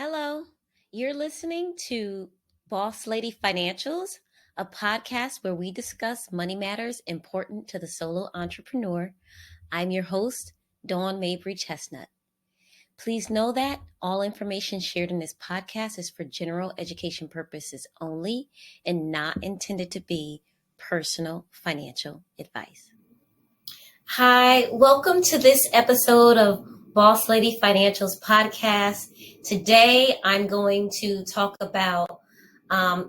Hello, you're listening to Boss Lady Financials, a podcast where we discuss money matters important to the solo entrepreneur. I'm your host, Dawn Mabery Chestnut. Please know that all information shared in this podcast is for general education purposes only and not intended to be personal financial advice. Hi, welcome to this episode of Boss Lady Financials podcast. Today, I'm going to talk about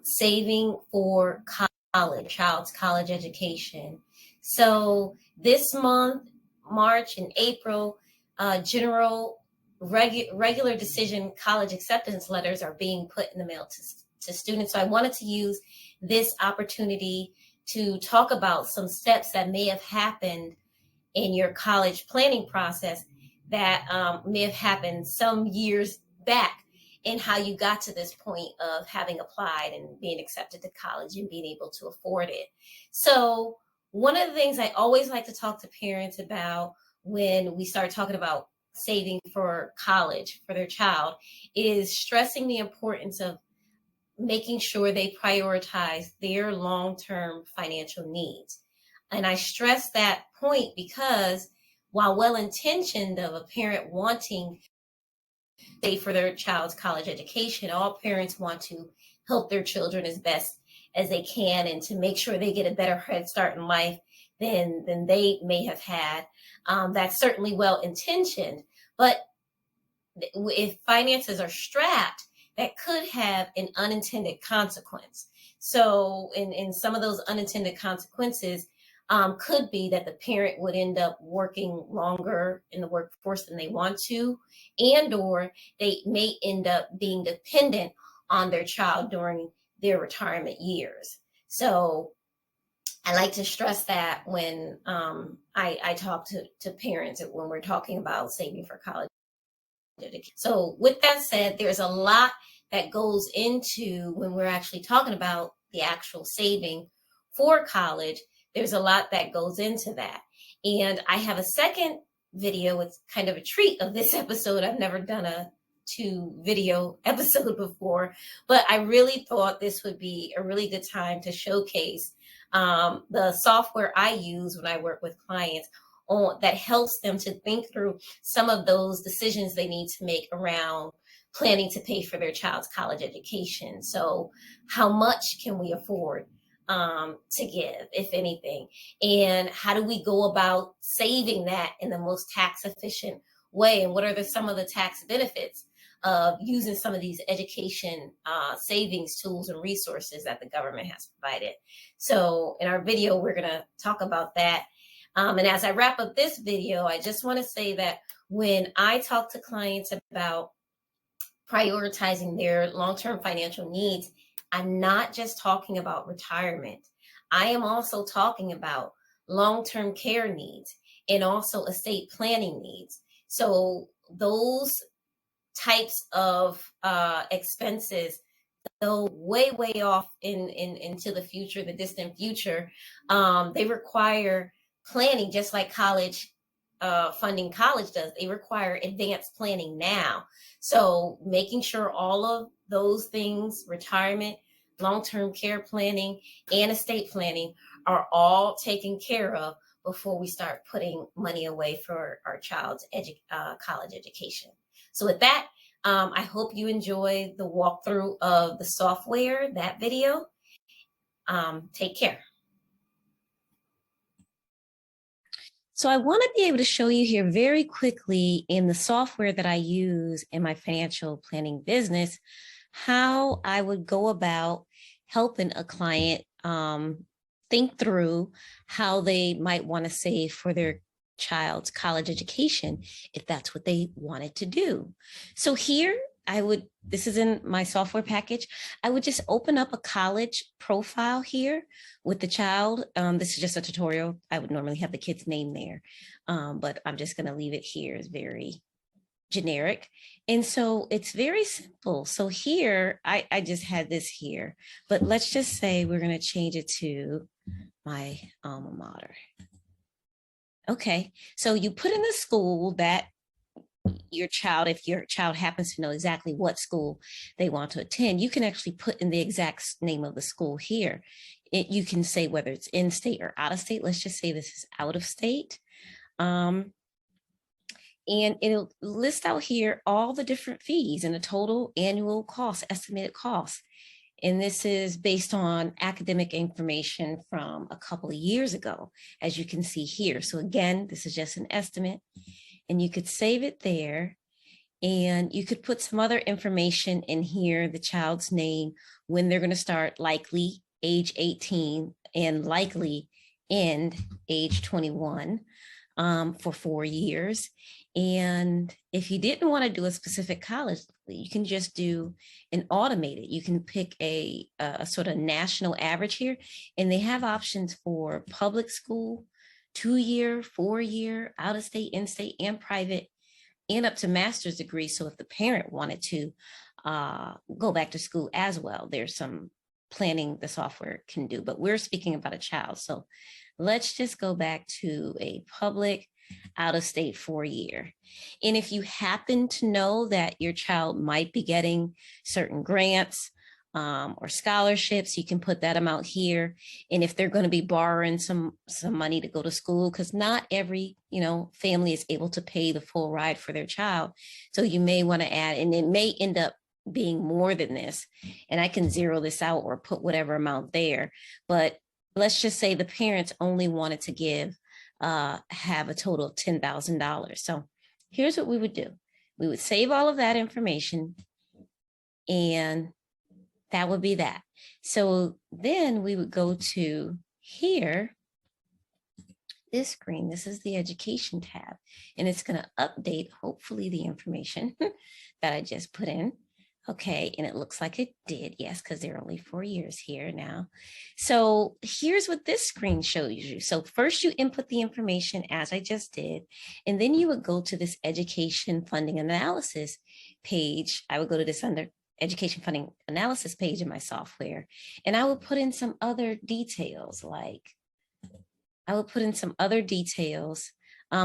saving for college, child's college education. So this month, March and April, regular decision college acceptance letters are being put in the mail to students. So I wanted to use this opportunity to talk about some steps that may have happened in your college planning process that may have happened some years back in how you got to this point of having applied and being accepted to college and being able to afford it. So one of the things I always like to talk to parents about when we start talking about saving for college for their child is stressing the importance of making sure they prioritize their long-term financial needs. And I stress that point because while well-intentioned of a parent wanting to pay for their child's college education, all parents want to help their children as best as they can and to make sure they get a better head start in life than they may have had. That's certainly well-intentioned, but if finances are strapped, that could have an unintended consequence. So in some of those unintended consequences, could be that the parent would end up working longer in the workforce than they want to, and or they may end up being dependent on their child during their retirement years. So I like to stress that when I talk to parents when we're talking about saving for college education. So with that said, there's a lot that goes into when we're actually talking about the actual saving for college. There's a lot that goes into that. And I have a second video. It's kind of a treat of this episode. I've never done a 2-video episode before, but I really thought this would be a really good time to showcase the software I use when I work with clients that helps them to think through some of those decisions they need to make around planning to pay for their child's college education. So how much can we afford to give, if anything? And how do we go about saving that in the most tax efficient way? And what are some of the tax benefits of using some of these education savings tools and resources that the government has provided? So in our video, we're going to talk about that. And as I wrap up this video, I just want to say that when I talk to clients about prioritizing their long-term financial needs, I'm not just talking about retirement. I am also talking about long-term care needs and also estate planning needs. So those types of expenses, though way off into the future, the distant future, they require planning, just like college funding college does. They require advanced planning now. So making sure all of those things, retirement, long-term care planning, and estate planning, are all taken care of before we start putting money away for our child's college education. So with that, I hope you enjoy the walkthrough of the software, that video. Take care. So I want to be able to show you here very quickly in the software that I use in my financial planning business, how I would go about helping a client think through how they might want to save for their child's college education, if that's what they wanted to do. So here this is in my software package. I would just open up a college profile here with the child. This is just a tutorial. I would normally have the kid's name there, but I'm just going to leave it here. It's very generic. And so it's very simple. So here, I just had this here, but let's just say we're going to change it to my alma mater. Okay, so you put in the school that your child, if your child happens to know exactly what school they want to attend, you can actually put in the exact name of the school here. You can say whether it's in state or out of state. Let's just say this is out of state. And it'll list out here all the different fees and the total annual cost, estimated cost. And this is based on academic information from a couple of years ago, as you can see here. So again, this is just an estimate, and you could save it there. And you could put some other information in here, the child's name, when they're going to start, likely age 18, and likely end age 21, for 4 years. And if you didn't want to do a specific college, you can just do an automated. You can pick a sort of national average here, and they have options for public school, 2-year, 4-year, out of state, in state, and private, and up to master's degree. So if the parent wanted to go back to school as well, there's some planning the software can do, but we're speaking about a child. So let's just go back to a public out of state 4-year. And if you happen to know that your child might be getting certain grants or scholarships, you can put that amount here. And if they're going to be borrowing some money to go to school, because not every family is able to pay the full ride for their child, so you may want to add, and it may end up being more than this, and I can zero this out or put whatever amount there, but let's just say the parents only wanted to give have a total of $10,000. So here's what we would do. We would save all of that information, and that would be that. So then we would go to here, this screen. This is the education tab, and it's going to update, hopefully, the information that I just put in. Okay, and it looks like it did, yes, because there are only 4 years here now. So here's what this screen shows you. So first you input the information as I just did, and then you would go to this education funding analysis page. I would go to this under education funding analysis page in my software, and I would put in some other details,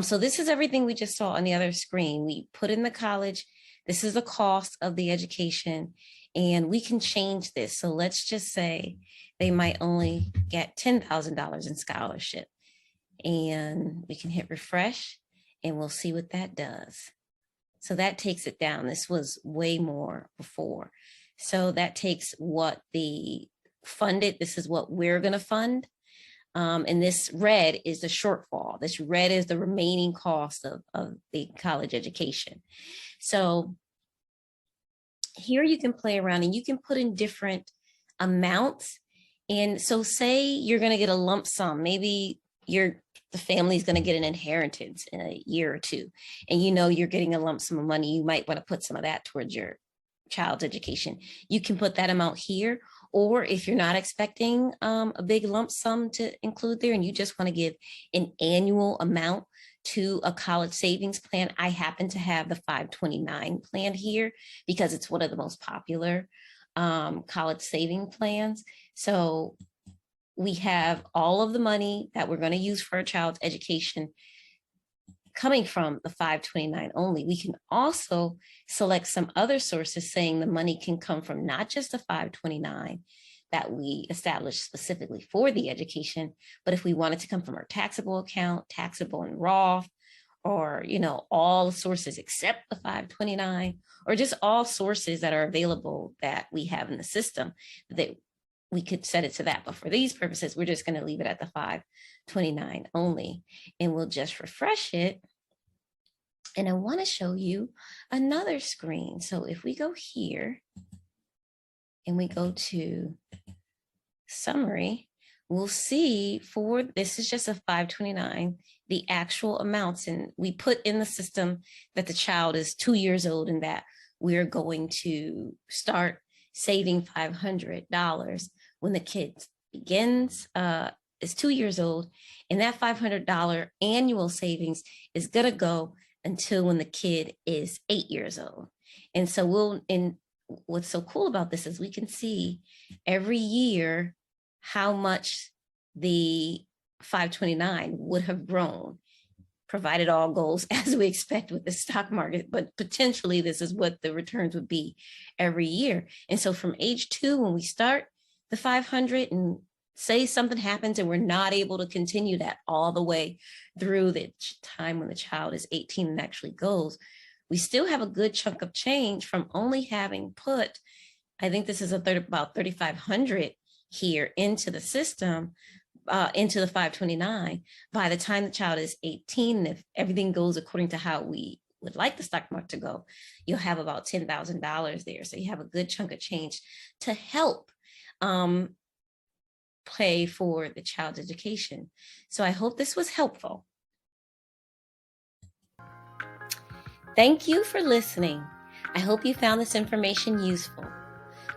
so this is everything we just saw on the other screen. We put in the college. This is the cost of the education, and we can change this. So let's just say they might only get $10,000 in scholarship, and we can hit refresh, and we'll see what that does. So that takes it down. This was way more before. So that takes what the funded, this is what we're going to fund. And this red is the shortfall. This red is the remaining cost of the college education. So here you can play around, and you can put in different amounts. And so say you're going to get a lump sum. Maybe the family's going to get an inheritance in a year or two, and you're getting a lump sum of money. You might want to put some of that towards your child's education. You can put that amount here. Or if you're not expecting a big lump sum to include there, and you just want to give an annual amount to a college savings plan, I happen to have the 529 plan here because it's one of the most popular college saving plans. So we have all of the money that we're going to use for a child's education coming from the 529 only. We can also select some other sources saying the money can come from not just the 529 that we established specifically for the education, but if we want it to come from our taxable account, taxable and Roth, or all sources except the 529, or just all sources that are available that we have in the system, that we could set it to that. But for these purposes, we're just going to leave it at the 529 only, and we'll just refresh it. And I want to show you another screen. So if we go here and we go to summary, we'll see this is just a 529, the actual amounts. And we put in the system that the child is 2 years old and that we're going to start saving $500 when the kid begins, is 2 years old. And that $500 annual savings is going to go until when the kid is 8 years old. And so what's so cool about this is we can see every year how much the 529 would have grown provided all goes as we expect with the stock market, but potentially this is what the returns would be every year. And so from age 2, when we start the 500 and say something happens and we're not able to continue that all the way through the time when the child is 18 and actually goes, we still have a good chunk of change from only having put, I think this is about 3,500 here into the system, into the 529. By the time the child is 18, if everything goes according to how we would like the stock market to go, you'll have about $10,000 there. So you have a good chunk of change to help pay for the child's education. So I hope this was helpful. Thank you for listening. I hope you found this information useful.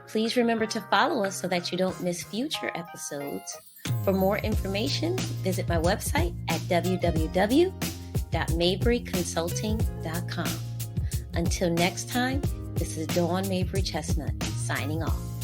Please remember to follow us so that you don't miss future episodes. For more information, visit my website at www.maberyconsulting.com. Until next time, this is Dawn Mabery Chestnut signing off.